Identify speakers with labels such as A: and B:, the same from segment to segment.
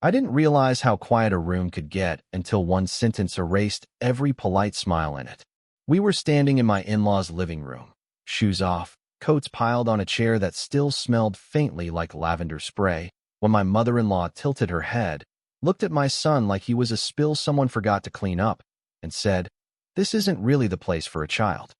A: I didn't realize how quiet a room could get until one sentence erased every polite smile in it. We were standing in my in-laws' living room, shoes off, coats piled on a chair that still smelled faintly like lavender spray, when my mother-in-law tilted her head, looked at my son like he was a spill someone forgot to clean up, and said, "This isn't really the place for a child."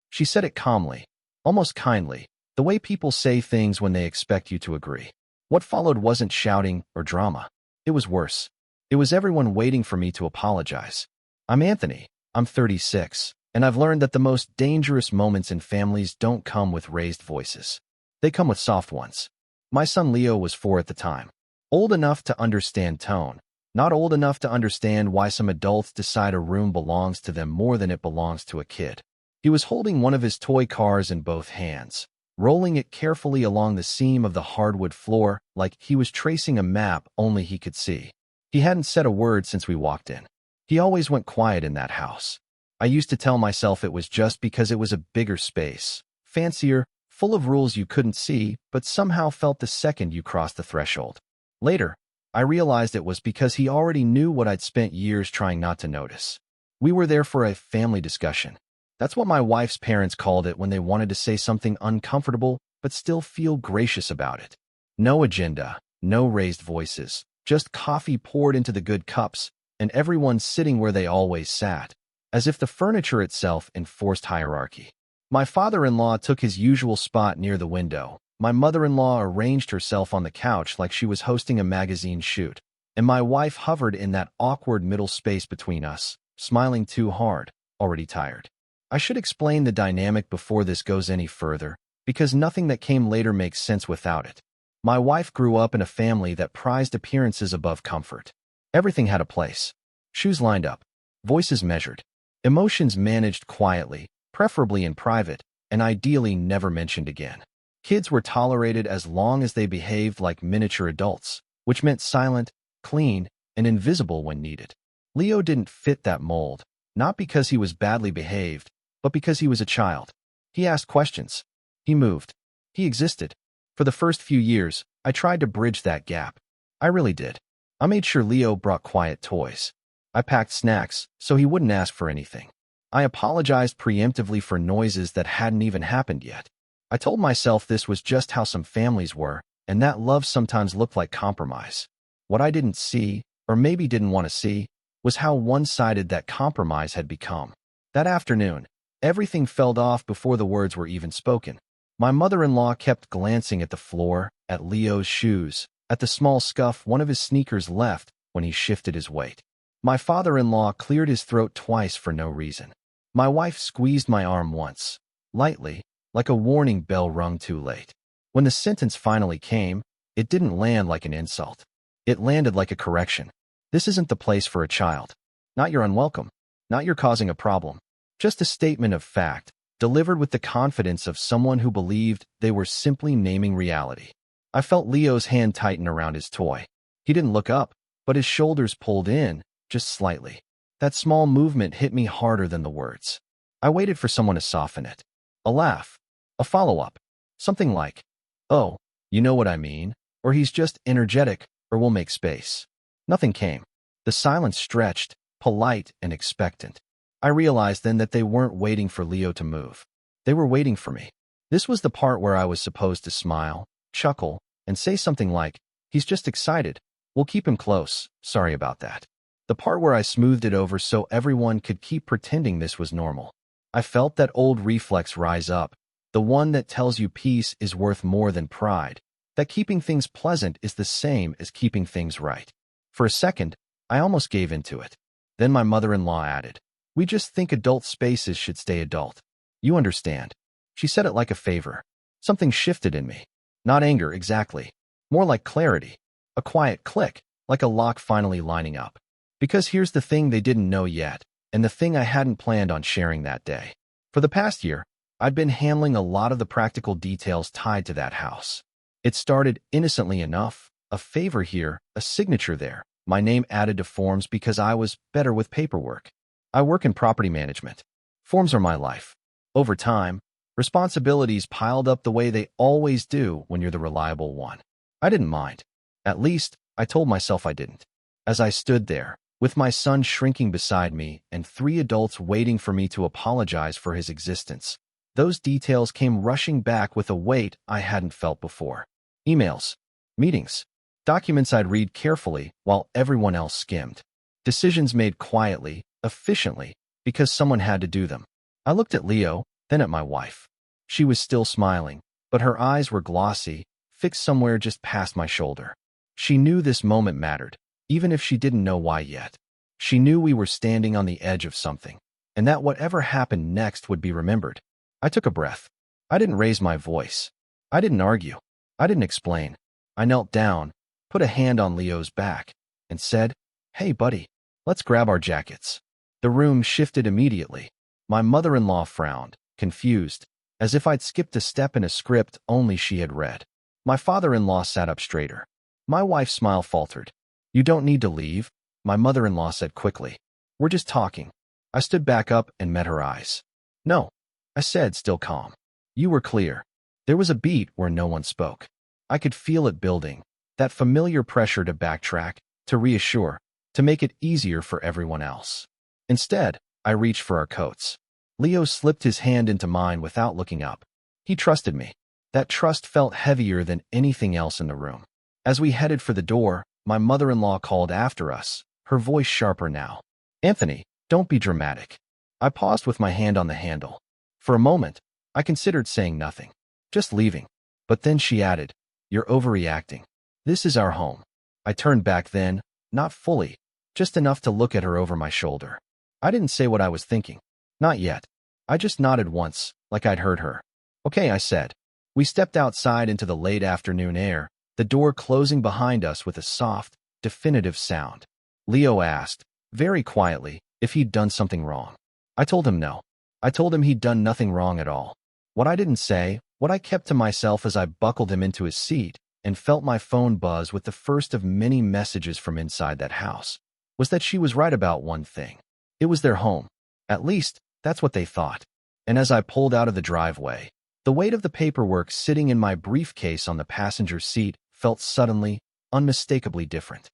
A: She said it calmly, almost kindly, the way people say things when they expect you to agree. What followed wasn't shouting or drama. It was worse. It was everyone waiting for me to apologize. I'm Anthony. I'm 36, and I've learned that the most dangerous moments in families don't come with raised voices. They come with soft ones. My son Leo was 4 at the time. Old enough to understand tone, not old enough to understand why some adults decide a room belongs to them more than it belongs to a kid. He was holding one of his toy cars in both hands, rolling it carefully along the seam of the hardwood floor like he was tracing a map only he could see. He hadn't said a word since we walked in. He always went quiet in that house. I used to tell myself it was just because it was a bigger space, fancier, full of rules you couldn't see, but somehow felt the second you crossed the threshold. Later, I realized it was because he already knew what I'd spent years trying not to notice. We were there for a family discussion. That's what my wife's parents called it when they wanted to say something uncomfortable but still feel gracious about it. No agenda, no raised voices, just coffee poured into the good cups, and everyone sitting where they always sat, as if the furniture itself enforced hierarchy. My father-in-law took his usual spot near the window. My mother-in-law arranged herself on the couch like she was hosting a magazine shoot, and my wife hovered in that awkward middle space between us, smiling too hard, already tired. I should explain the dynamic before this goes any further, because nothing that came later makes sense without it. My wife grew up in a family that prized appearances above comfort. Everything had a place. Shoes lined up, voices measured, emotions managed quietly, preferably in private, and ideally never mentioned again. Kids were tolerated as long as they behaved like miniature adults, which meant silent, clean, and invisible when needed. Leo didn't fit that mold, not because he was badly behaved, but because he was a child. He asked questions. He moved. He existed. For the first few years, I tried to bridge that gap. I really did. I made sure Leo brought quiet toys. I packed snacks so he wouldn't ask for anything. I apologized preemptively for noises that hadn't even happened yet. I told myself this was just how some families were, and that love sometimes looked like compromise. What I didn't see, or maybe didn't want to see, was how one-sided that compromise had become. That afternoon, everything fell off before the words were even spoken. My mother-in-law kept glancing at the floor, at Leo's shoes, at the small scuff one of his sneakers left when he shifted his weight. My father-in-law cleared his throat twice for no reason. My wife squeezed my arm once, lightly, like a warning bell rung too late. When the sentence finally came, it didn't land like an insult. It landed like a correction. This isn't the place for a child. Not you're unwelcome. Not you're causing a problem. Just a statement of fact, delivered with the confidence of someone who believed they were simply naming reality. I felt Leo's hand tighten around his toy. He didn't look up, but his shoulders pulled in, just slightly. That small movement hit me harder than the words. I waited for someone to soften it. A laugh. A follow-up. Something like, "Oh, you know what I mean," or "He's just energetic," or "We'll make space." Nothing came. The silence stretched, polite and expectant. I realized then that they weren't waiting for Leo to move. They were waiting for me. This was the part where I was supposed to smile, chuckle, and say something like, "He's just excited. We'll keep him close. Sorry about that." The part where I smoothed it over so everyone could keep pretending this was normal. I felt that old reflex rise up, the one that tells you peace is worth more than pride, that keeping things pleasant is the same as keeping things right. For a second, I almost gave into it. Then my mother-in-law added, "We just think adult spaces should stay adult. You understand." She said it like a favor. Something shifted in me. Not anger, exactly. More like clarity. A quiet click, like a lock finally lining up. Because here's the thing they didn't know yet, and the thing I hadn't planned on sharing that day. For the past year, I'd been handling a lot of the practical details tied to that house. It started innocently enough, a favor here, a signature there, my name added to forms because I was better with paperwork. I work in property management. Forms are my life. Over time, responsibilities piled up the way they always do when you're the reliable one. I didn't mind. At least, I told myself I didn't. As I stood there, with my son shrinking beside me and 3 adults waiting for me to apologize for his existence, those details came rushing back with a weight I hadn't felt before. Emails, meetings, documents I'd read carefully while everyone else skimmed. Decisions made quietly, efficiently, because someone had to do them. I looked at Leo, then at my wife. She was still smiling, but her eyes were glossy, fixed somewhere just past my shoulder. She knew this moment mattered, even if she didn't know why yet. She knew we were standing on the edge of something, and that whatever happened next would be remembered. I took a breath. I didn't raise my voice. I didn't argue. I didn't explain. I knelt down, put a hand on Leo's back, and said, "Hey, buddy, let's grab our jackets." The room shifted immediately. My mother-in-law frowned, confused, as if I'd skipped a step in a script only she had read. My father-in-law sat up straighter. My wife's smile faltered. "You don't need to leave," my mother-in-law said quickly. "We're just talking." I stood back up and met her eyes. "No," I said, still calm. "You were clear." There was a beat where no one spoke. I could feel it building, that familiar pressure to backtrack, to reassure, to make it easier for everyone else. Instead, I reached for our coats. Leo slipped his hand into mine without looking up. He trusted me. That trust felt heavier than anything else in the room. As we headed for the door, my mother-in-law called after us, her voice sharper now. "Anthony, don't be dramatic." I paused with my hand on the handle. For a moment, I considered saying nothing, just leaving. But then she added, "You're overreacting. This is our home." I turned back then, not fully, just enough to look at her over my shoulder. I didn't say what I was thinking. Not yet. I just nodded once, like I'd heard her. "Okay," I said. We stepped outside into the late afternoon air, the door closing behind us with a soft, definitive sound. Leo asked, very quietly, if he'd done something wrong. I told him no. I told him he'd done nothing wrong at all. What I didn't say, what I kept to myself as I buckled him into his seat and felt my phone buzz with the first of many messages from inside that house, was that she was right about one thing. It was their home. At least, that's what they thought. And as I pulled out of the driveway, the weight of the paperwork sitting in my briefcase on the passenger seat felt suddenly, unmistakably different.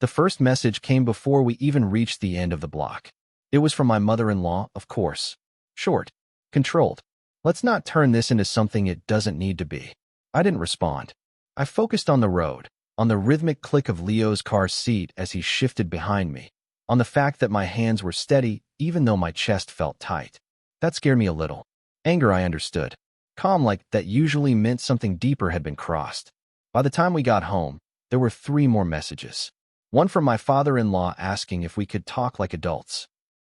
A: The first message came before we even reached the end of the block. It was from my mother-in-law, of course. Short. Controlled. "Let's not turn this into something it doesn't need to be." I didn't respond. I focused on the road, on the rhythmic click of Leo's car seat as he shifted behind me, on the fact that my hands were steady even though my chest felt tight. That scared me a little. Anger, I understood. Calm, like that, usually meant something deeper had been crossed. By the time we got home, there were 3 more messages. One from my father-in-law asking if we could talk like adults.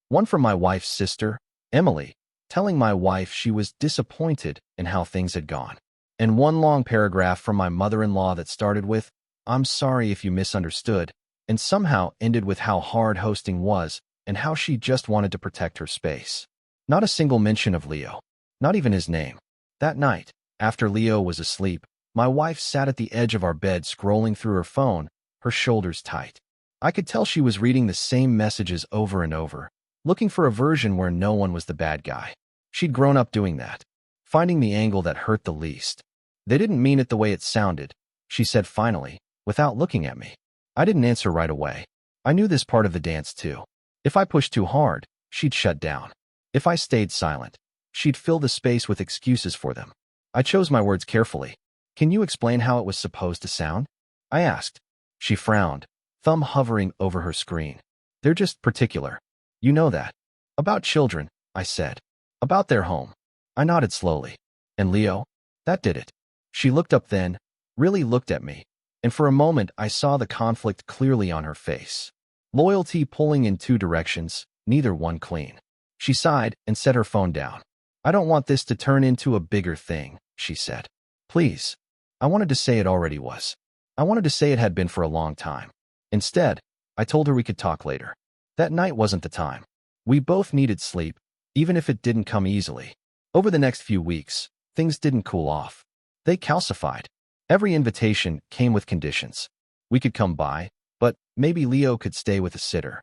A: One from my wife's sister, Emily, telling my wife she was disappointed in how things had gone. And one long paragraph from my mother-in-law that started with, "I'm sorry if you misunderstood," and somehow ended with how hard hosting was and how she just wanted to protect her space. Not a single mention of Leo. Not even his name. That night, after Leo was asleep, my wife sat at the edge of our bed scrolling through her phone, her shoulders tight. I could tell she was reading the same messages over and over, looking for a version where no one was the bad guy. She'd grown up doing that, finding the angle that hurt the least. "They didn't mean it the way it sounded," she said finally, without looking at me. I didn't answer right away. I knew this part of the dance too. If I pushed too hard, she'd shut down. If I stayed silent, she'd fill the space with excuses for them. I chose my words carefully. "Can you explain how it was supposed to sound?" I asked. She frowned, thumb hovering over her screen. "They're just particular. You know that." "About children," I said. "About their home." I nodded slowly. "And Leo?" "That did it." She looked up then, really looked at me, and for a moment I saw the conflict clearly on her face. Loyalty pulling in 2 directions, neither one clean. She sighed and set her phone down. "I don't want this to turn into a bigger thing," she said. "Please." I wanted to say it already was. I wanted to say it had been for a long time. Instead, I told her we could talk later. That night wasn't the time. We both needed sleep, even if it didn't come easily. Over the next few weeks, things didn't cool off. They calcified. Every invitation came with conditions. We could come by, but maybe Leo could stay with a sitter.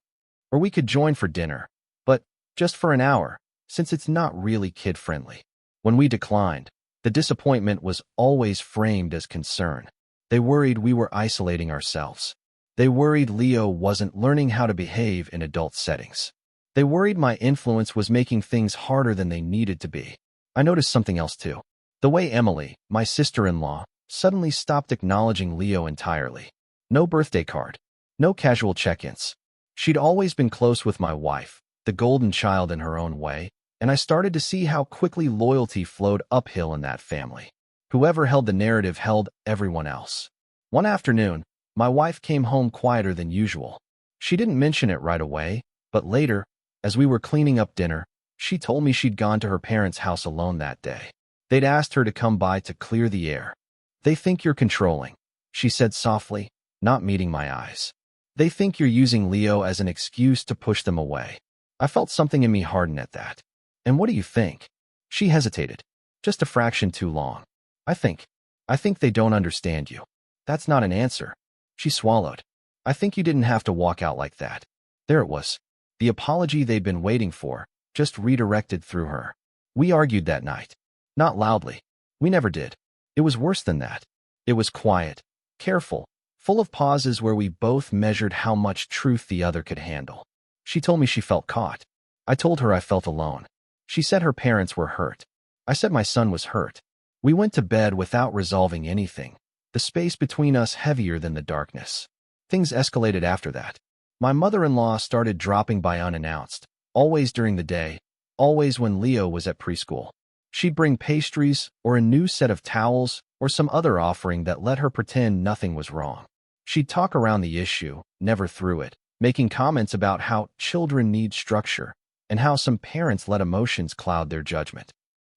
A: Or we could join for dinner, but just for an hour, since it's not really kid-friendly. When we declined, the disappointment was always framed as concern. They worried we were isolating ourselves. They worried Leo wasn't learning how to behave in adult settings. They worried my influence was making things harder than they needed to be. I noticed something else too. The way Emily, my sister-in-law, suddenly stopped acknowledging Leo entirely. No birthday card. No casual check-ins. She'd always been close with my wife, the golden child in her own way, and I started to see how quickly loyalty flowed uphill in that family. Whoever held the narrative held everyone else. One afternoon, my wife came home quieter than usual. She didn't mention it right away, but later, as we were cleaning up dinner, she told me she'd gone to her parents' house alone that day. They'd asked her to come by to clear the air. "They think you're controlling," she said softly, not meeting my eyes. "They think you're using Leo as an excuse to push them away." I felt something in me harden at that. "And what do you think?" She hesitated. "Just a fraction too long. I think they don't understand you." "That's not an answer." She swallowed. "I think you didn't have to walk out like that." There it was. The apology they'd been waiting for, just redirected through her. We argued that night. Not loudly. We never did. It was worse than that. It was quiet, careful, full of pauses where we both measured how much truth the other could handle. She told me she felt caught. I told her I felt alone. She said her parents were hurt. I said my son was hurt. We went to bed without resolving anything, the space between us heavier than the darkness. Things escalated after that. My mother-in-law started dropping by unannounced, always during the day, always when Leo was at preschool. She'd bring pastries or a new set of towels or some other offering that let her pretend nothing was wrong. She'd talk around the issue, never through it, making comments about how children need structure and how some parents let emotions cloud their judgment.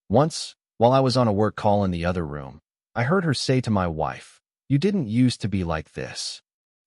A: Once, while I was on a work call in the other room, I heard her say to my wife, "You didn't used to be like this."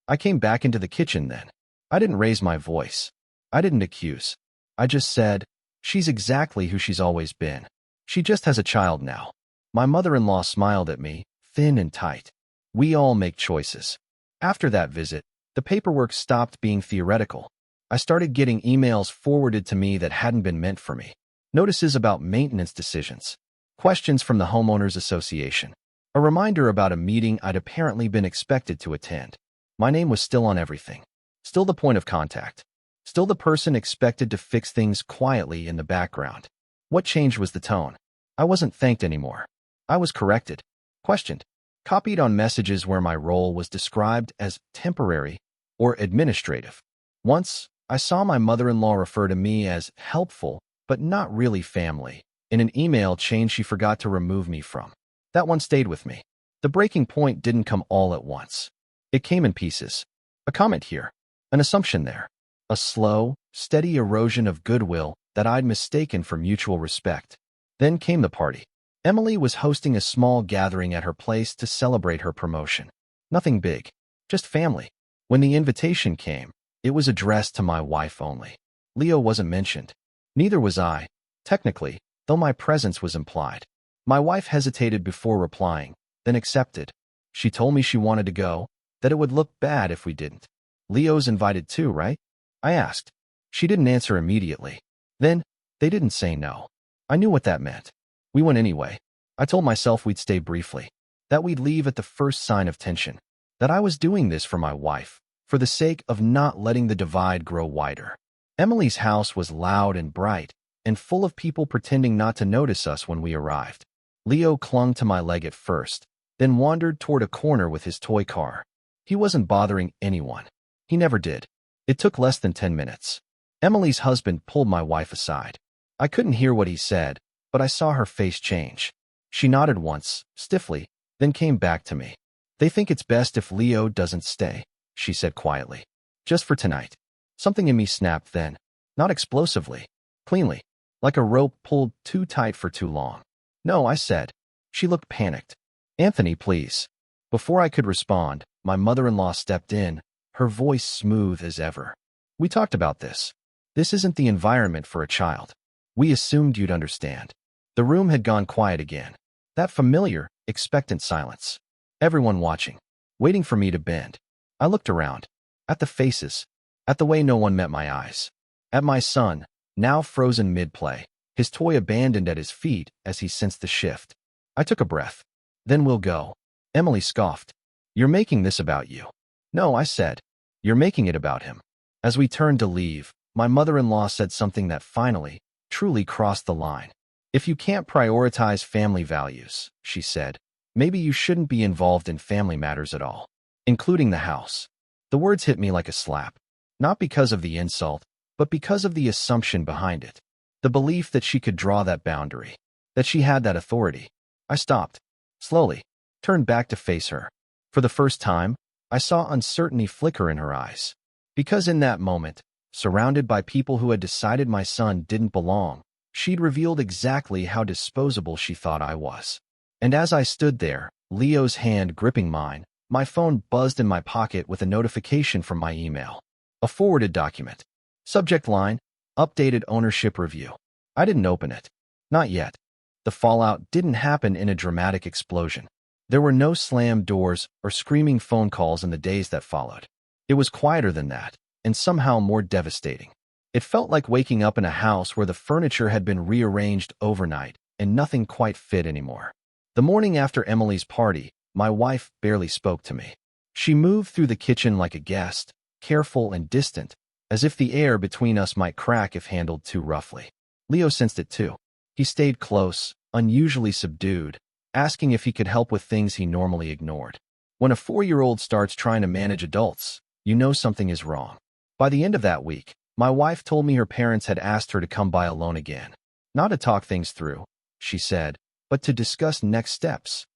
A: I came back into the kitchen then. I didn't raise my voice. I didn't accuse. I just said, "She's exactly who she's always been. She just has a child now." My mother-in-law smiled at me, thin and tight. We all make choices. After that visit, the paperwork stopped being theoretical. I started getting emails forwarded to me that hadn't been meant for me. Notices about maintenance decisions. Questions from the homeowners association. A reminder about a meeting I'd apparently been expected to attend. My name was still on everything. Still the point of contact. Still the person expected to fix things quietly in the background. What changed was the tone. I wasn't thanked anymore. I was corrected, questioned, copied on messages where my role was described as temporary or administrative. Once, I saw my mother-in-law refer to me as helpful, but not really family, in an email chain she forgot to remove me from. That one stayed with me. The breaking point didn't come all at once. It came in pieces. A comment here, an assumption there, a slow, steady erosion of goodwill that I'd mistaken for mutual respect. Then came the party. Emily was hosting a small gathering at her place to celebrate her promotion. Nothing big, just family. When the invitation came, it was addressed to my wife only. Leo wasn't mentioned. Neither was I, technically, though my presence was implied. My wife hesitated before replying, then accepted. She told me she wanted to go, that it would look bad if we didn't. "Leo's invited too, right?" I asked. She didn't answer immediately. Then, they didn't say no. I knew what that meant. We went anyway. I told myself we'd stay briefly, that we'd leave at the first sign of tension, that I was doing this for my wife, for the sake of not letting the divide grow wider. Emily's house was loud and bright, and full of people pretending not to notice us when we arrived. Leo clung to my leg at first, then wandered toward a corner with his toy car. He wasn't bothering anyone. He never did. It took less than 10 minutes. Emily's husband pulled my wife aside. I couldn't hear what he said, but I saw her face change. She nodded once, stiffly, then came back to me. "They think it's best if Leo doesn't stay," she said quietly. "Just for tonight." Something in me snapped then, not explosively, cleanly, like a rope pulled too tight for too long. "No," I said. She looked panicked. "Anthony, please." Before I could respond, my mother-in-law stepped in, her voice smooth as ever. "We talked about this. This isn't the environment for a child. We assumed you'd understand." The room had gone quiet again. That familiar, expectant silence. Everyone watching, waiting for me to bend. I looked around, at the faces, at the way no one met my eyes. At my son, now frozen mid-play, his toy abandoned at his feet as he sensed the shift. I took a breath. "Then we'll go." Emily scoffed. "You're making this about you." "No," I said. You're making it about him. As we turned to leave, my mother-in-law said something that finally, truly crossed the line. If you can't prioritize family values, she said, maybe you shouldn't be involved in family matters at all, including the house. The words hit me like a slap, not because of the insult, but because of the assumption behind it. The belief that she could draw that boundary, that she had that authority. I stopped, slowly, turned back to face her. For the first time, I saw uncertainty flicker in her eyes. Because in that moment, surrounded by people who had decided my son didn't belong, she'd revealed exactly how disposable she thought I was. And as I stood there, Leo's hand gripping mine, my phone buzzed in my pocket with a notification from my email. A forwarded document. Subject line, updated ownership review. I didn't open it. Not yet. The fallout didn't happen in a dramatic explosion. There were no slammed doors or screaming phone calls in the days that followed. It was quieter than that, and somehow more devastating. It felt like waking up in a house where the furniture had been rearranged overnight and nothing quite fit anymore. The morning after Emily's party, my wife barely spoke to me. She moved through the kitchen like a guest, careful and distant, as if the air between us might crack if handled too roughly. Leo sensed it too. He stayed close, unusually subdued, asking if he could help with things he normally ignored. When a 4-year-old starts trying to manage adults, you know something is wrong. By the end of that week, my wife told me her parents had asked her to come by alone again. Not to talk things through, she said, but to discuss next steps.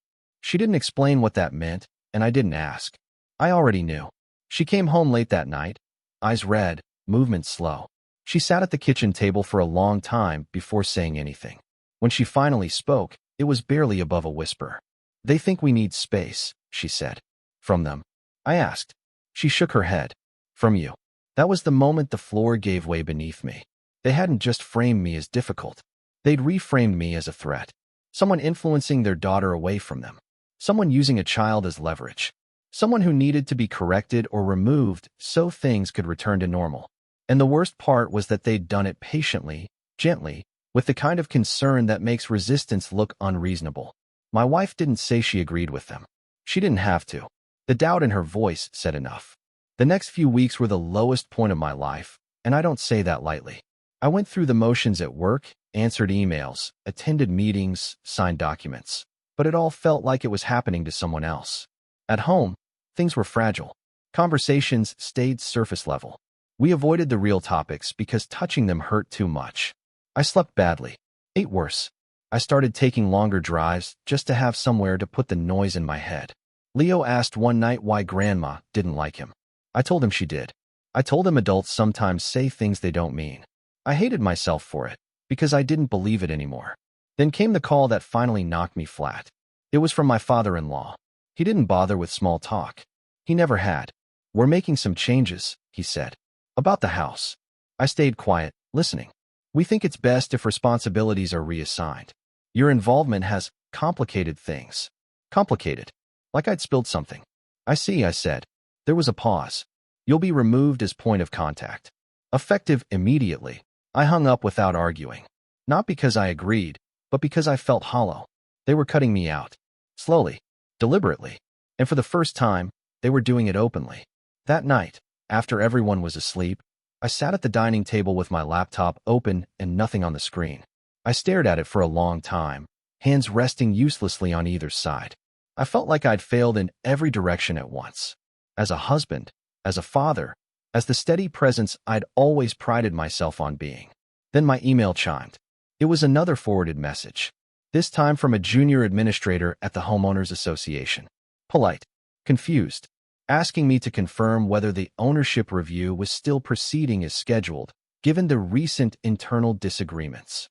A: She didn't explain what that meant, and I didn't ask. I already knew. She came home late that night, eyes red, movement slow. She sat at the kitchen table for a long time before saying anything. When she finally spoke, it was barely above a whisper. They think we need space, she said. From them? I asked. She shook her head. From you. That was the moment the floor gave way beneath me. They hadn't just framed me as difficult. They'd reframed me as a threat. Someone influencing their daughter away from them. Someone using a child as leverage. Someone who needed to be corrected or removed so things could return to normal. And the worst part was that they'd done it patiently, gently, with the kind of concern that makes resistance look unreasonable. My wife didn't say she agreed with them. She didn't have to. The doubt in her voice said enough. The next few weeks were the lowest point of my life, and I don't say that lightly. I went through the motions at work, answered emails, attended meetings, signed documents, but it all felt like it was happening to someone else. At home, things were fragile. Conversations stayed surface level. We avoided the real topics because touching them hurt too much. I slept badly, ate worse. I started taking longer drives just to have somewhere to put the noise in my head. Leo asked one night why Grandma didn't like him. I told him she did. I told him adults sometimes say things they don't mean. I hated myself for it, because I didn't believe it anymore. Then came the call that finally knocked me flat. It was from my father-in-law. He didn't bother with small talk. He never had. We're making some changes, he said. About the house. I stayed quiet, listening. We think it's best if responsibilities are reassigned. Your involvement has complicated things. Complicated. Like I'd spilled something. I see, I said. There was a pause. You'll be removed as point of contact. Effective immediately. I hung up without arguing. Not because I agreed, but because I felt hollow. They were cutting me out. Slowly. Deliberately. And for the first time, they were doing it openly. That night, after everyone was asleep, I sat at the dining table with my laptop open and nothing on the screen. I stared at it for a long time, hands resting uselessly on either side. I felt like I'd failed in every direction at once. As a husband, as a father, as the steady presence I'd always prided myself on being. Then my email chimed. It was another forwarded message. This time from a junior administrator at the Homeowners Association. Polite, confused, asking me to confirm whether the ownership review was still proceeding as scheduled, given the recent internal disagreements.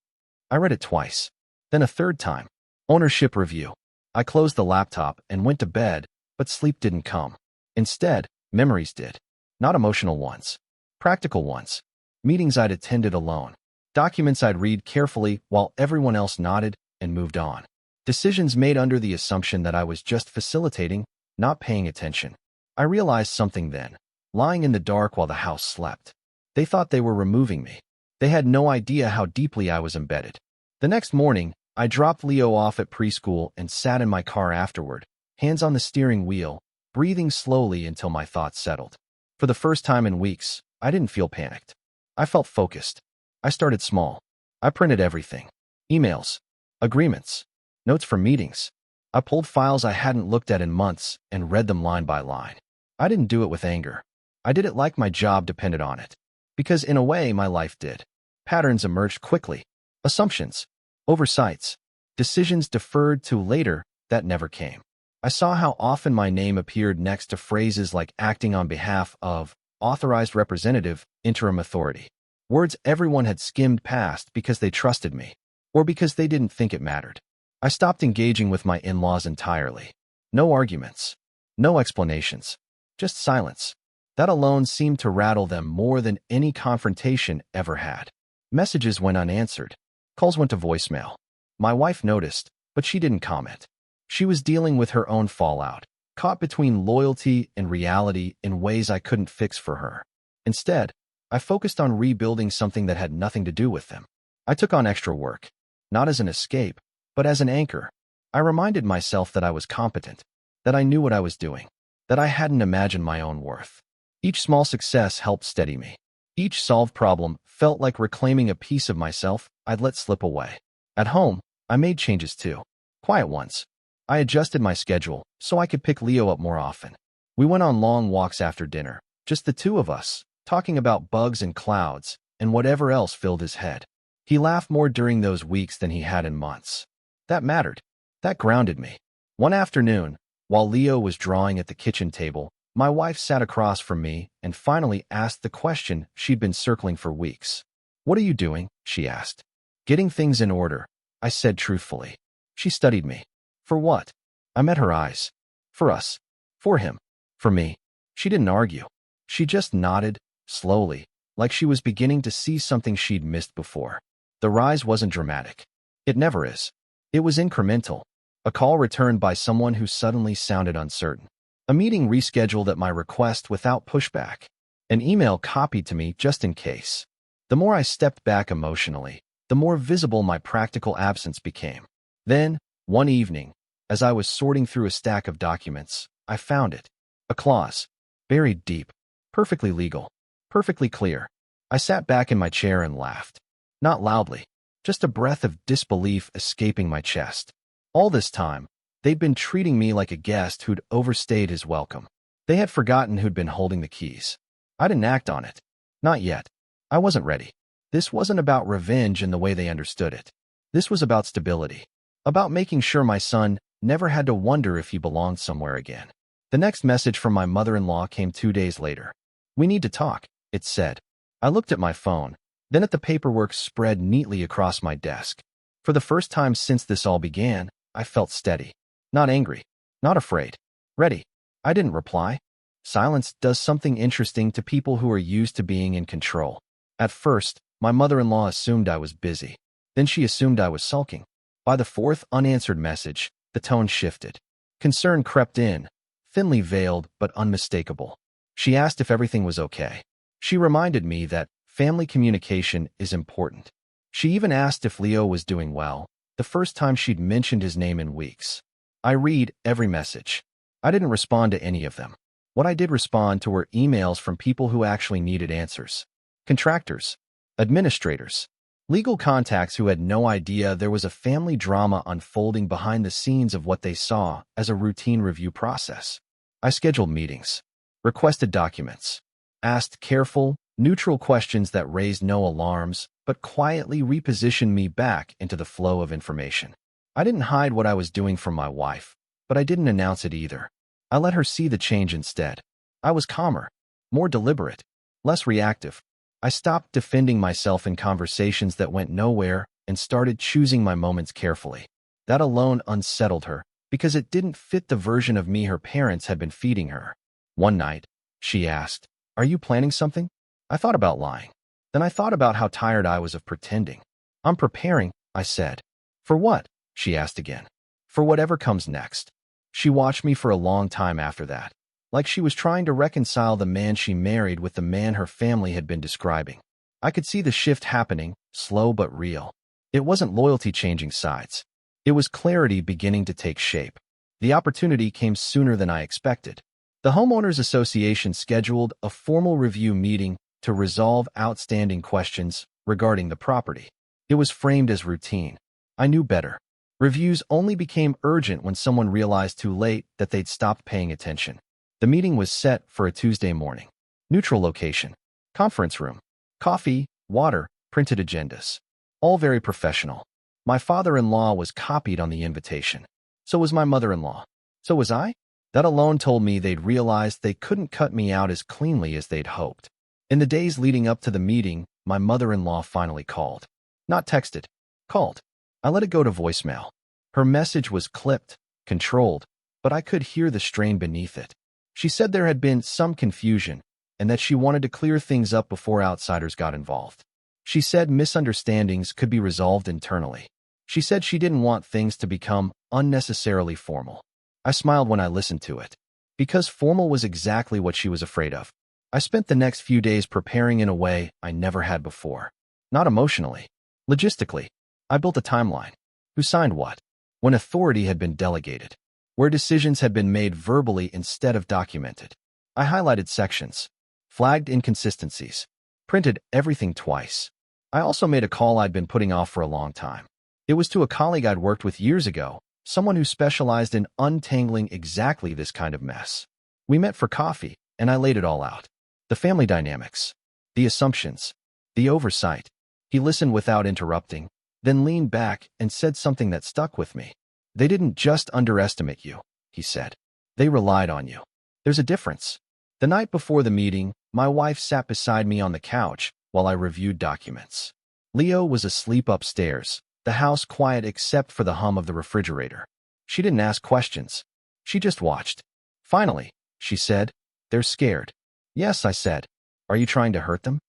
A: I read it twice, then a third time. Ownership review. I closed the laptop and went to bed, but sleep didn't come. Instead, memories did. Not emotional ones. Practical ones. Meetings I'd attended alone. Documents I'd read carefully while everyone else nodded and moved on. Decisions made under the assumption that I was just facilitating, not paying attention. I realized something then, lying in the dark while the house slept. They thought they were removing me. They had no idea how deeply I was embedded. The next morning, I dropped Leo off at preschool and sat in my car afterward, hands on the steering wheel, breathing slowly until my thoughts settled. For the first time in weeks, I didn't feel panicked. I felt focused. I started small. I printed everything. Emails, agreements, notes from meetings. I pulled files I hadn't looked at in months and read them line by line. I didn't do it with anger. I did it like my job depended on it. Because in a way, my life did. Patterns emerged quickly. Assumptions, oversights, decisions deferred to later that never came. I saw how often my name appeared next to phrases like acting on behalf of, authorized representative, interim authority. Words everyone had skimmed past because they trusted me, or because they didn't think it mattered. I stopped engaging with my in-laws entirely. No arguments, no explanations, just silence. That alone seemed to rattle them more than any confrontation ever had. Messages went unanswered. Calls went to voicemail. My wife noticed, but she didn't comment. She was dealing with her own fallout, caught between loyalty and reality in ways I couldn't fix for her. Instead, I focused on rebuilding something that had nothing to do with them. I took on extra work, not as an escape, but as an anchor. I reminded myself that I was competent, that I knew what I was doing, that I hadn't imagined my own worth. Each small success helped steady me. Each solved problem felt like reclaiming a piece of myself I'd let slip away. At home, I made changes too. Quiet ones. I adjusted my schedule so I could pick Leo up more often. We went on long walks after dinner, just the two of us, talking about bugs and clouds and whatever else filled his head. He laughed more during those weeks than he had in months. That mattered. That grounded me. One afternoon, while Leo was drawing at the kitchen table, my wife sat across from me and finally asked the question she'd been circling for weeks. "What are you doing?" she asked. "Getting things in order," I said truthfully. She studied me. For what? I met her eyes. For us. For him. For me. She didn't argue. She just nodded, slowly, like she was beginning to see something she'd missed before. The rise wasn't dramatic. It never is. It was incremental. A call returned by someone who suddenly sounded uncertain. A meeting rescheduled at my request without pushback. An email copied to me just in case. The more I stepped back emotionally, the more visible my practical absence became. Then, one evening, as I was sorting through a stack of documents, I found it. A clause. Buried deep. Perfectly legal. Perfectly clear. I sat back in my chair and laughed. Not loudly. Just a breath of disbelief escaping my chest. All this time, they'd been treating me like a guest who'd overstayed his welcome. They had forgotten who'd been holding the keys. I didn't act on it. Not yet. I wasn't ready. This wasn't about revenge in the way they understood it. This was about stability. About making sure my son never had to wonder if he belonged somewhere again. The next message from my mother-in-law came 2 days later. "We need to talk," it said. I looked at my phone, then at the paperwork spread neatly across my desk. For the first time since this all began, I felt steady. Not angry. Not afraid. Ready. I didn't reply. Silence does something interesting to people who are used to being in control. At first, my mother-in-law assumed I was busy. Then she assumed I was sulking. By the fourth unanswered message, the tone shifted. Concern crept in, thinly veiled but unmistakable. She asked if everything was okay. She reminded me that family communication is important. She even asked if Leo was doing well, the first time she'd mentioned his name in weeks. I read every message. I didn't respond to any of them. What I did respond to were emails from people who actually needed answers. Contractors, administrators, legal contacts who had no idea there was a family drama unfolding behind the scenes of what they saw as a routine review process. I scheduled meetings, requested documents, asked careful, neutral questions that raised no alarms, but quietly repositioned me back into the flow of information. I didn't hide what I was doing from my wife, but I didn't announce it either. I let her see the change instead. I was calmer, more deliberate, less reactive. I stopped defending myself in conversations that went nowhere and started choosing my moments carefully. That alone unsettled her, because it didn't fit the version of me her parents had been feeding her. One night, she asked, "Are you planning something?" I thought about lying. Then I thought about how tired I was of pretending. "I'm preparing," I said. "For what?" she asked again. "For whatever comes next." She watched me for a long time after that, like she was trying to reconcile the man she married with the man her family had been describing. I could see the shift happening, slow but real. It wasn't loyalty changing sides. It was clarity beginning to take shape. The opportunity came sooner than I expected. The homeowners association scheduled a formal review meeting to resolve outstanding questions regarding the property. It was framed as routine. I knew better. Reviews only became urgent when someone realized too late that they'd stopped paying attention. The meeting was set for a Tuesday morning. Neutral location. Conference room. Coffee, water, printed agendas. All very professional. My father-in-law was copied on the invitation. So was my mother-in-law. So was I? That alone told me they'd realized they couldn't cut me out as cleanly as they'd hoped. In the days leading up to the meeting, my mother-in-law finally called. Not texted. Called. I let it go to voicemail. Her message was clipped, controlled, but I could hear the strain beneath it. She said there had been some confusion and that she wanted to clear things up before outsiders got involved. She said misunderstandings could be resolved internally. She said she didn't want things to become unnecessarily formal. I smiled when I listened to it, because formal was exactly what she was afraid of. I spent the next few days preparing in a way I never had before. Not emotionally. Logistically. I built a timeline. Who signed what? When authority had been delegated. Where decisions had been made verbally instead of documented. I highlighted sections. Flagged inconsistencies. Printed everything twice. I also made a call I'd been putting off for a long time. It was to a colleague I'd worked with years ago, someone who specialized in untangling exactly this kind of mess. We met for coffee, and I laid it all out. The family dynamics. The assumptions. The oversight. He listened without interrupting, then leaned back and said something that stuck with me. They didn't just underestimate you, he said. They relied on you. There's a difference. The night before the meeting, my wife sat beside me on the couch while I reviewed documents. Leo was asleep upstairs, the house quiet except for the hum of the refrigerator. She didn't ask questions. She just watched. Finally, she said, "They're scared." "Yes," I said. "Are you trying to hurt them?"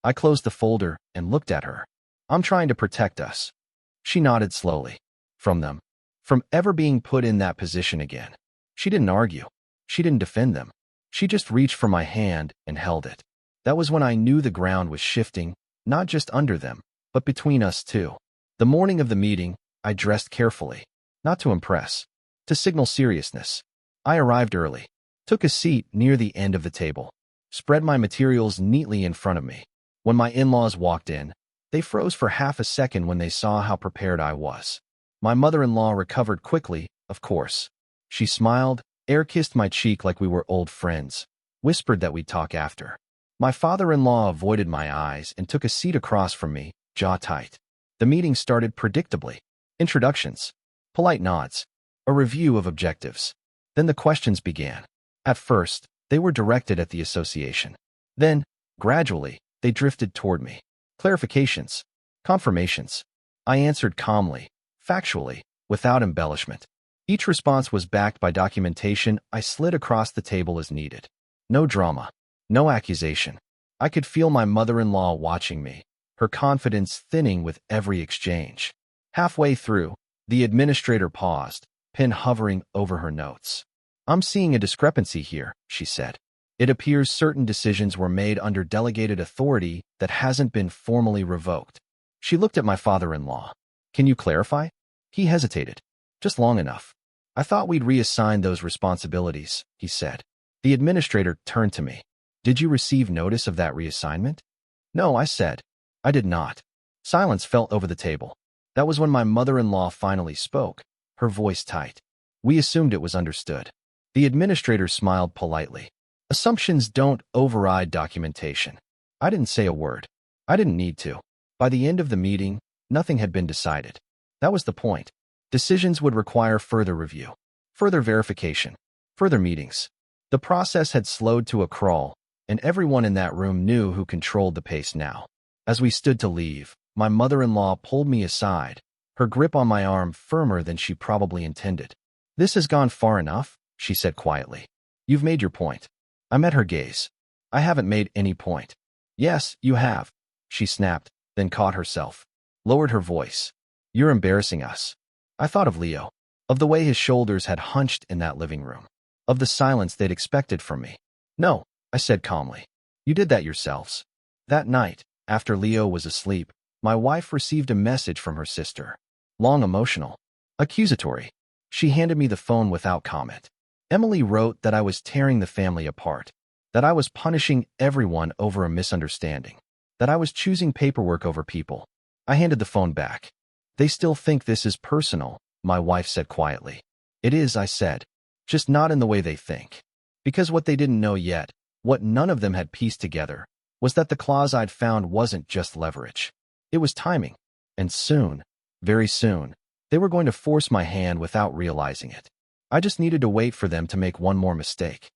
A: I closed the folder and looked at her. "I'm trying to protect us." She nodded slowly. From them. From ever being put in that position again. She didn't argue. She didn't defend them. She just reached for my hand and held it. That was when I knew the ground was shifting, not just under them, but between us too. The morning of the meeting, I dressed carefully. Not to impress. To signal seriousness. I arrived early. Took a seat near the end of the table. Spread my materials neatly in front of me. When my in-laws walked in, they froze for half a second when they saw how prepared I was. My mother-in-law recovered quickly, of course. She smiled, air-kissed my cheek like we were old friends, whispered that we'd talk after. My father-in-law avoided my eyes and took a seat across from me, jaw tight. The meeting started predictably. Introductions. Polite nods. A review of objectives. Then the questions began. At first, they were directed at the association. Then, gradually, they drifted toward me. Clarifications. Confirmations. I answered calmly, factually, without embellishment. Each response was backed by documentation I slid across the table as needed. No drama. No accusation. I could feel my mother-in-law watching me, her confidence thinning with every exchange. Halfway through, the administrator paused, pen hovering over her notes. "I'm seeing a discrepancy here," she said. "It appears certain decisions were made under delegated authority that hasn't been formally revoked." She looked at my father-in-law. "Can you clarify?" He hesitated. "Just long enough. I thought we'd reassign those responsibilities," he said. The administrator turned to me. "Did you receive notice of that reassignment?" "No," I said. "I did not." Silence fell over the table. That was when my mother-in-law finally spoke, her voice tight. "We assumed it was understood." The administrator smiled politely. "Assumptions don't override documentation." I didn't say a word. I didn't need to. By the end of the meeting, nothing had been decided. That was the point. Decisions would require further review, further verification, further meetings. The process had slowed to a crawl, and everyone in that room knew who controlled the pace now. As we stood to leave, my mother-in-law pulled me aside, her grip on my arm firmer than she probably intended. "This has gone far enough," she said quietly. "You've made your point." I met her gaze. "I haven't made any point." "Yes, you have," she snapped, then caught herself. Lowered her voice. "You're embarrassing us." I thought of Leo, of the way his shoulders had hunched in that living room, of the silence they'd expected from me. "No," I said calmly. "You did that yourselves." That night, after Leo was asleep, my wife received a message from her sister. Long, emotional, accusatory. She handed me the phone without comment. Emily wrote that I was tearing the family apart, that I was punishing everyone over a misunderstanding, that I was choosing paperwork over people. I handed the phone back. They still think this is personal, my wife said quietly. It is, I said, just not in the way they think. Because what they didn't know yet, what none of them had pieced together, was that the clause I'd found wasn't just leverage. It was timing. And soon, very soon, they were going to force my hand without realizing it. I just needed to wait for them to make one more mistake.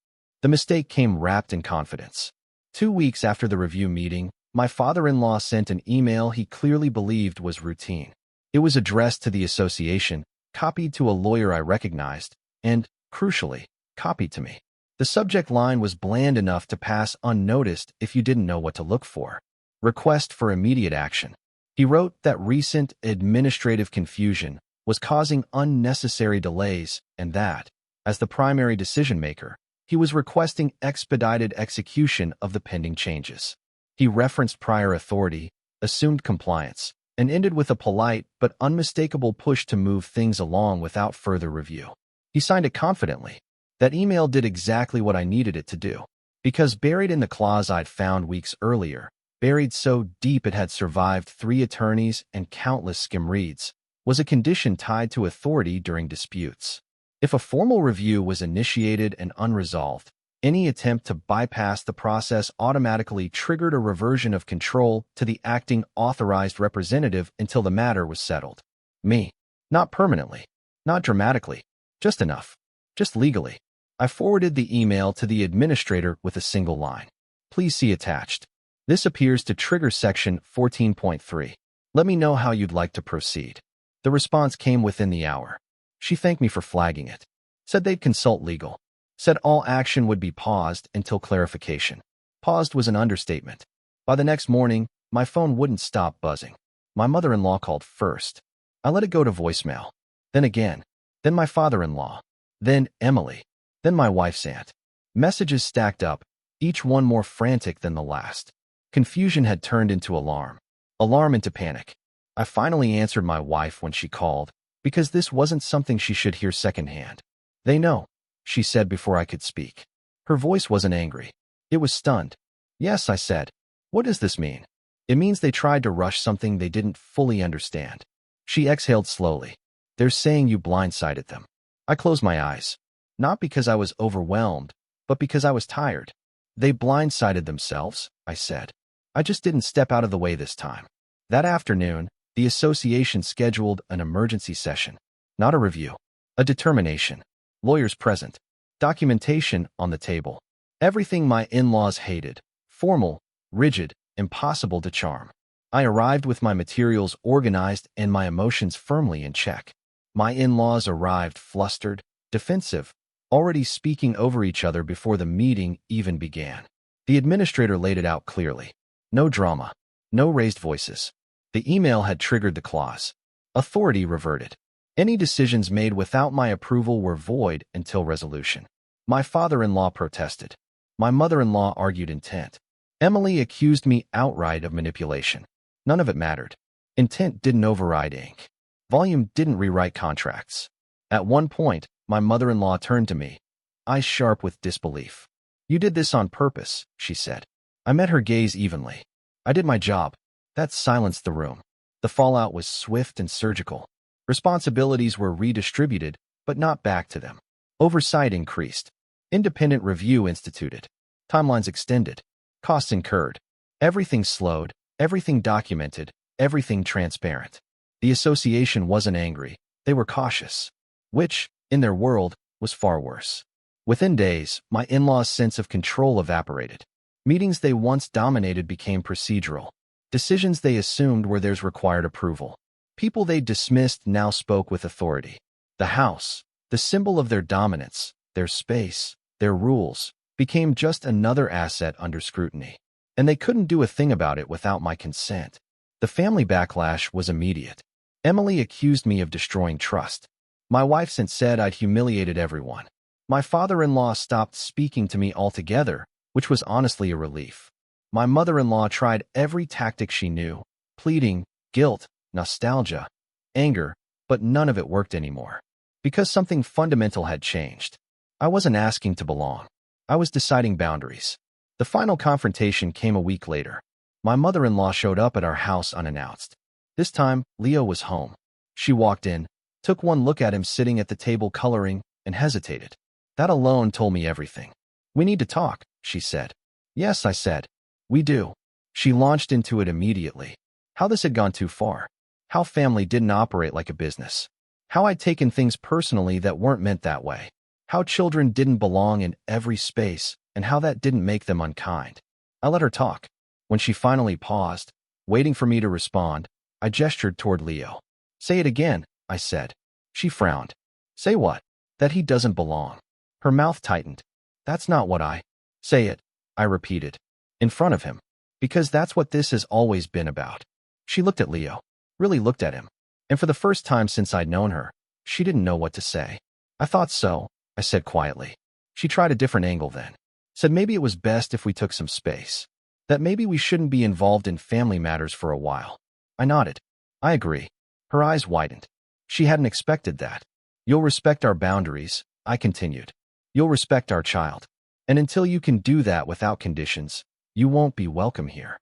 A: The mistake came wrapped in confidence. 2 weeks after the review meeting, my father-in-law sent an email he clearly believed was routine. It was addressed to the association, copied to a lawyer I recognized, and, crucially, copied to me. The subject line was bland enough to pass unnoticed if you didn't know what to look for. Request for immediate action. He wrote that recent administrative confusion was causing unnecessary delays and that, as the primary decision-maker, he was requesting expedited execution of the pending changes. He referenced prior authority, assumed compliance, and ended with a polite but unmistakable push to move things along without further review. He signed it confidently. That email did exactly what I needed it to do. Because buried in the clause I'd found weeks earlier, buried so deep it had survived 3 attorneys and countless skim reads, was a condition tied to authority during disputes. If a formal review was initiated and unresolved, any attempt to bypass the process automatically triggered a reversion of control to the acting authorized representative until the matter was settled. Me. Not permanently. Not dramatically. Just enough. Just legally. I forwarded the email to the administrator with a single line. Please see attached. This appears to trigger section 14.3. Let me know how you'd like to proceed. The response came within the hour. She thanked me for flagging it. Said they'd consult legal. Said all action would be paused until clarification. Paused was an understatement. By the next morning, my phone wouldn't stop buzzing. My mother-in-law called first. I let it go to voicemail. Then again. Then my father-in-law. Then Emily. Then my wife's aunt. Messages stacked up, each one more frantic than the last. Confusion had turned into alarm. Alarm into panic. I finally answered my wife when she called, because this wasn't something she should hear secondhand. They know, she said before I could speak. Her voice wasn't angry. It was stunned. Yes, I said. What does this mean? It means they tried to rush something they didn't fully understand. She exhaled slowly. They're saying you blindsided them. I closed my eyes. Not because I was overwhelmed, but because I was tired. They blindsided themselves, I said. I just didn't step out of the way this time. That afternoon, the association scheduled an emergency session. Not a review. A determination. Lawyers present. Documentation on the table. Everything my in-laws hated. Formal, rigid, impossible to charm. I arrived with my materials organized and my emotions firmly in check. My in-laws arrived flustered, defensive, already speaking over each other before the meeting even began. The administrator laid it out clearly. No drama. No raised voices. The email had triggered the clause. Authority reverted. Any decisions made without my approval were void until resolution. My father-in-law protested. My mother-in-law argued intent. Emily accused me outright of manipulation. None of it mattered. Intent didn't override ink. Volume didn't rewrite contracts. At one point, my mother-in-law turned to me, eyes sharp with disbelief. You did this on purpose, she said. I met her gaze evenly. I did my job. That silenced the room. The fallout was swift and surgical. Responsibilities were redistributed, but not back to them. Oversight increased. Independent review instituted. Timelines extended. Costs incurred. Everything slowed, everything documented, everything transparent. The association wasn't angry. They were cautious. Which, in their world, was far worse. Within days, my in-laws' sense of control evaporated. Meetings they once dominated became procedural. Decisions they assumed were theirs required approval. People they dismissed now spoke with authority. The house, the symbol of their dominance, their space, their rules, became just another asset under scrutiny. And they couldn't do a thing about it without my consent. The family backlash was immediate. Emily accused me of destroying trust. My wife since said I'd humiliated everyone. My father-in-law stopped speaking to me altogether, which was honestly a relief. My mother-in-law tried every tactic she knew, pleading, guilt, nostalgia, anger, but none of it worked anymore. Because something fundamental had changed. I wasn't asking to belong. I was deciding boundaries. The final confrontation came a week later. My mother-in-law showed up at our house unannounced. This time, Leo was home. She walked in, took one look at him sitting at the table coloring, and hesitated. That alone told me everything. "We need to talk," she said. "Yes," I said. "We do." She launched into it immediately. How this had gone too far. How family didn't operate like a business. How I'd taken things personally that weren't meant that way. How children didn't belong in every space, and how that didn't make them unkind. I let her talk. When she finally paused, waiting for me to respond, I gestured toward Leo. "Say it again," I said. She frowned. "Say what?" "That he doesn't belong." Her mouth tightened. "That's not what I—" "Say it," I repeated. "In front of him. Because that's what this has always been about." She looked at Leo. Really looked at him. And for the first time since I'd known her, she didn't know what to say. "I thought so," I said quietly. She tried a different angle then. Said maybe it was best if we took some space. That maybe we shouldn't be involved in family matters for a while. I nodded. "I agree." Her eyes widened. She hadn't expected that. "You'll respect our boundaries," I continued. "You'll respect our child. And until you can do that without conditions, you won't be welcome here."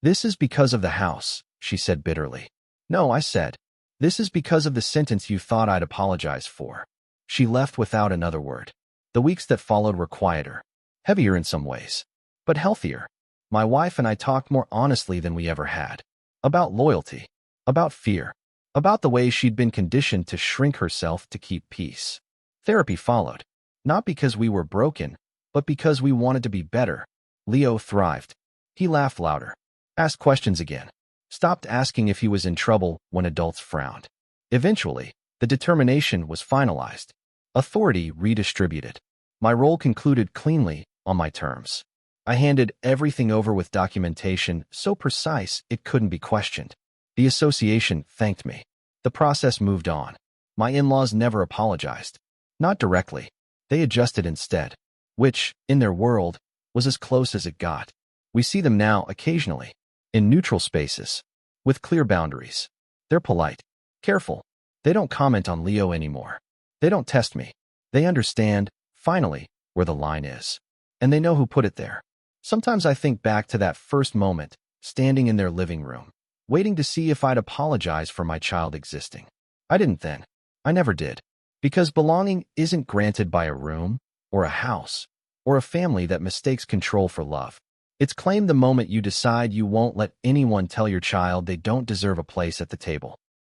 A: "This is because of the house," she said bitterly. "No," I said. "This is because of the sentence you thought I'd apologize for." She left without another word. The weeks that followed were quieter, heavier in some ways, but healthier. My wife and I talked more honestly than we ever had. About loyalty, about fear, about the way she'd been conditioned to shrink herself to keep peace. Therapy followed, not because we were broken, but because we wanted to be better. Leo thrived. He laughed louder, asked questions again, stopped asking if he was in trouble when adults frowned. Eventually, the determination was finalized. Authority redistributed. My role concluded cleanly, on my terms. I handed everything over with documentation so precise it couldn't be questioned. The association thanked me. The process moved on. My in-laws never apologized. Not directly. They adjusted instead, which, in their world, was as close as it got. We see them now occasionally, in neutral spaces, with clear boundaries. They're polite, careful. They don't comment on Leo anymore. They don't test me. They understand, finally, where the line is. And they know who put it there. Sometimes I think back to that first moment, standing in their living room, waiting to see if I'd apologize for my child existing. I didn't then. I never did. Because belonging isn't granted by a room, or a house, or a family that mistakes control for love. It's claimed the moment you decide you won't let anyone tell your child they don't deserve a place at the table.